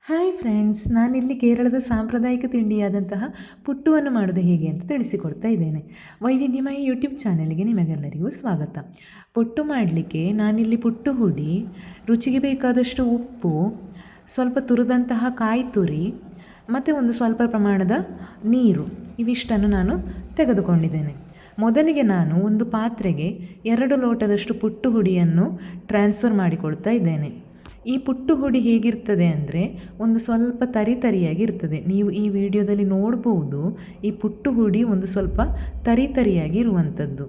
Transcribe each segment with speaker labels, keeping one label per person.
Speaker 1: Hi friends, ನಾನಿಲ್ಲಿ ಕೇರಳದ ಸಾಂಪ್ರದಾಯಿಕ ತಿಂಡಿಯಾದಂತಹ ಪುಟ್ಟುವನ್ನು ಮಾಡೋದು ಹೇಗೆ ಅಂತ ತಿಳಿಸಿಕೊಡ್ತಾ ಇದ್ದೇನೆ. ವೈವಿಧ್ಯಮಯ ಯೂಟ್ಯೂಬ್ ಚಾನೆಲ್ಗೆ ನಿಮಗೆಲ್ಲರಿಗೂ ಸ್ವಾಗತ. ಪುಟ್ಟು ಮಾಡಲಿಕ್ಕೆ ನಾನಿಲ್ಲಿ ಪುಟ್ಟು ಹುಡಿ, ರುಚಿಗೆ ಬೇಕಾದಷ್ಟು ಉಪ್ಪು, ಸ್ವಲ್ಪ ತುರಿದಂತಹ ಕಾಯಿ ತುರಿ ಮತ್ತು ಒಂದು ಸ್ವಲ್ಪ ಪ್ರಮಾಣದ ನೀರು, ಇವಿಷ್ಟನ್ನು ನಾನು ತೆಗೆದುಕೊಂಡಿದ್ದೇನೆ. ಮೊದಲಿಗೆ ನಾನು ಒಂದು ಪಾತ್ರೆಗೆ 2 ಲೋಟದಷ್ಟು ಪುಟ್ಟು ಹುಡಿಯನ್ನು ಟ್ರಾನ್ಸ್ಫರ್ ಮಾಡಿಕೊಳ್ತಾ ಇದ್ದೇನೆ. ಈ ಪುಟ್ಟು ಹುಡಿ ಹೇಗಿರ್ತದೆ ಅಂದರೆ ಒಂದು ಸ್ವಲ್ಪ ತರಿಯಾಗಿರ್ತದೆ. ನೀವು ಈ ವಿಡಿಯೋದಲ್ಲಿ ನೋಡ್ಬೋದು, ಈ ಪುಟ್ಟು ಹುಡಿ ಒಂದು ಸ್ವಲ್ಪ ತರಿಯಾಗಿ ಇರುವಂಥದ್ದು.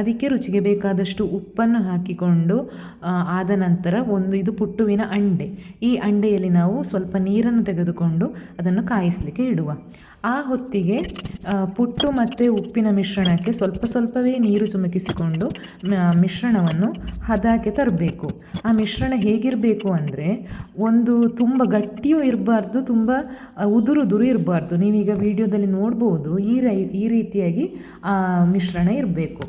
Speaker 1: ಅದಕ್ಕೆ ರುಚಿಗೆ ಬೇಕಾದಷ್ಟು ಉಪ್ಪನ್ನು ಹಾಕಿಕೊಂಡು ಆದ ನಂತರ ಇದು ಪುಟ್ಟುವಿನ ಅಂಡೆ. ಈ ಅಂಡೆಯಲ್ಲಿ ನಾವು ಸ್ವಲ್ಪ ನೀರನ್ನು ತೆಗೆದುಕೊಂಡು ಅದನ್ನು ಕಾಯಿಸಲಿಕ್ಕೆ ಇಡುವ. ಆ ಹೊತ್ತಿಗೆ ಪುಟ್ಟು ಮತ್ತು ಉಪ್ಪಿನ ಮಿಶ್ರಣಕ್ಕೆ ಸ್ವಲ್ಪವೇ ನೀರು ಚುಮಕಿಸಿಕೊಂಡು ಮಿಶ್ರಣವನ್ನು ಹದಕ್ಕೆ ತರಬೇಕು. ಆ ಮಿಶ್ರಣ ಹೇಗಿರಬೇಕು ಅಂದರೆ ಒಂದು ತುಂಬ ಗಟ್ಟಿಯೂ ಇರಬಾರ್ದು, ತುಂಬ ಉದುರು ಇರಬಾರ್ದು. ನೀವೀಗ ವಿಡಿಯೋದಲ್ಲಿ ನೋಡ್ಬೋದು, ಈ ರೀತಿಯಾಗಿ ಆ ಮಿಶ್ರಣ ಇರಬೇಕು.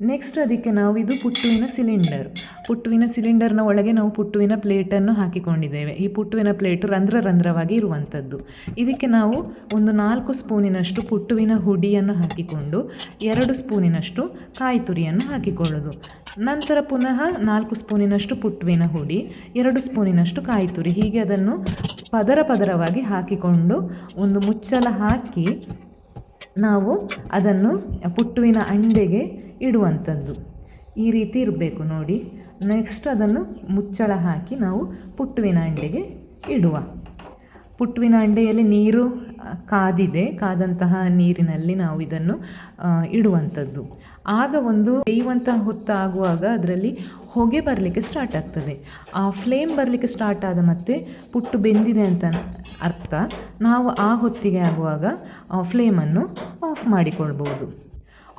Speaker 1: ನೆಕ್ಸ್ಟ್ ಅದಕ್ಕೆ ನಾವು ಇದು ಪುಟ್ಟುವಿನ ಸಿಲಿಂಡರ್ನ ಒಳಗೆ ನಾವು ಪುಟ್ಟುವಿನ ಪ್ಲೇಟನ್ನು ಹಾಕಿಕೊಂಡಿದ್ದೇವೆ. ಈ ಪುಟ್ಟುವಿನ ಪ್ಲೇಟು ರಂಧ್ರವಾಗಿ ಇರುವಂಥದ್ದು. ಇದಕ್ಕೆ ನಾವು ಒಂದು 4 ಸ್ಪೂನಿನಷ್ಟು ಪುಟ್ಟುವಿನ ಹುಡಿಯನ್ನು ಹಾಕಿಕೊಂಡು 2 ಸ್ಪೂನಿನಷ್ಟು ಕಾಯಿ ತುರಿಯನ್ನು ಹಾಕಿಕೊಳ್ಳೋದು. ನಂತರ ಪುನಃ 4 ಸ್ಪೂನಿನಷ್ಟು ಪುಟ್ಟುವಿನ ಹುಡಿ, 2 ಸ್ಪೂನಿನಷ್ಟು ಕಾಯಿ ತುರಿ, ಹೀಗೆ ಅದನ್ನು ಪದರವಾಗಿ ಹಾಕಿಕೊಂಡು ಒಂದು ಮುಚ್ಚಳ ಹಾಕಿ ನಾವು ಅದನ್ನು ಪುಟ್ಟುವಿನ ಅಂಡೆಗೆ ಇಡುವಂಥದ್ದು. ಈ ರೀತಿ ಇರಬೇಕು ನೋಡಿ. ನೆಕ್ಸ್ಟ್ ಅದನ್ನು ಮುಚ್ಚಳ ಹಾಕಿ ನಾವು ಪುಟ್ಟುವಿನ ಅಂಡೆಗೆ ಇಡುವ. ಪುಟ್ಟುವಿನ ಅಂಡೆಯಲ್ಲಿ ನೀರು ಕಾದಂತಹ ನೀರಿನಲ್ಲಿ ನಾವು ಇದನ್ನು ಇಡುವಂಥದ್ದು. ಆಗ ಒಂದು ಬೇಯುವಂತಹ ಹೊತ್ತಾಗುವಾಗ ಅದರಲ್ಲಿ ಹೊಗೆ ಬರಲಿಕ್ಕೆ ಸ್ಟಾರ್ಟ್ ಆಗ್ತದೆ. ಆ ಫ್ಲೇಮ್ ಬರಲಿಕ್ಕೆ ಸ್ಟಾರ್ಟ್ ಆದ ಮತ್ತು ಪುಟ್ಟು ಬೆಂದಿದೆ ಅಂತ ಅರ್ಥ. ನಾವು ಆ ಹೊತ್ತಿಗೆ ಆಗುವಾಗ ಫ್ಲೇಮನ್ನು ಆಫ್ ಮಾಡಿಕೊಳ್ಬೋದು.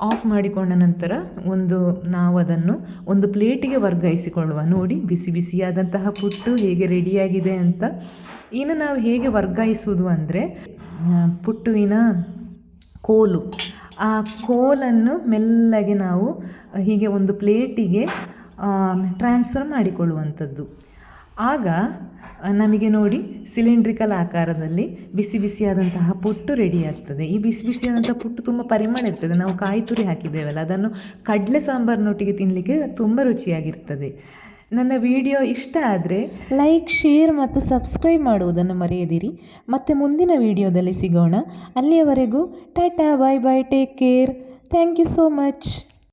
Speaker 1: ಆಫ್ ಮಾಡಿಕೊಂಡ ನಂತರ ನಾವು ಅದನ್ನು ಒಂದು ಪ್ಲೇಟಿಗೆ ವರ್ಗಾಯಿಸಿಕೊಳ್ಳುವ. ನೋಡಿ, ಬಿಸಿಯಾದಂತಹ ಪುಟ್ಟು ಹೇಗೆ ರೆಡಿಯಾಗಿದೆ ಅಂತ. ಇನ್ನು ನಾವು ಹೇಗೆ ವರ್ಗಾಯಿಸುವುದು ಅಂದರೆ ಪುಟ್ಟುವಿನ ಕೋಲು, ಆ ಕೋಲನ್ನು ಮೆಲ್ಲಗೆ ನಾವು ಹೀಗೆ ಒಂದು ಪ್ಲೇಟಿಗೆ ಟ್ರಾನ್ಸ್ಫರ್ ಮಾಡಿಕೊಳ್ಳುವಂಥದ್ದು. ಆಗ ನಮಗೆ ನೋಡಿ ಸಿಲಿಂಡ್ರಿಕಲ್ ಆಕಾರದಲ್ಲಿ ಬಿಸಿಯಾದಂತಹ ಪುಟ್ಟು ರೆಡಿಯಾಗ್ತದೆ. ಈ ಬಿಸಿಯಾದಂತಹ ಪುಟ್ಟು ತುಂಬ ಪರಿಮಳ ಇರ್ತದೆ. ನಾವು ಕಾಯಿ ತುರಿ ಹಾಕಿದ್ದೇವಲ್ಲ, ಅದನ್ನು ಕಡಲೆ ಸಾಂಬಾರಿನೊಟ್ಟಿಗೆ ತಿನ್ನಲಿಕ್ಕೆ ತುಂಬ ರುಚಿಯಾಗಿರ್ತದೆ. ನನ್ನ ವಿಡಿಯೋ ಇಷ್ಟ ಆದರೆ ಲೈಕ್, ಶೇರ್ ಮತ್ತು ಸಬ್ಸ್ಕ್ರೈಬ್ ಮಾಡುವುದನ್ನು ಮರೆಯದಿರಿ. ಮತ್ತು ಮುಂದಿನ ವಿಡಿಯೋದಲ್ಲಿ ಸಿಗೋಣ. ಅಲ್ಲಿಯವರೆಗೂ ಟಾಟಾ, bye bye, take care. Thank you so much.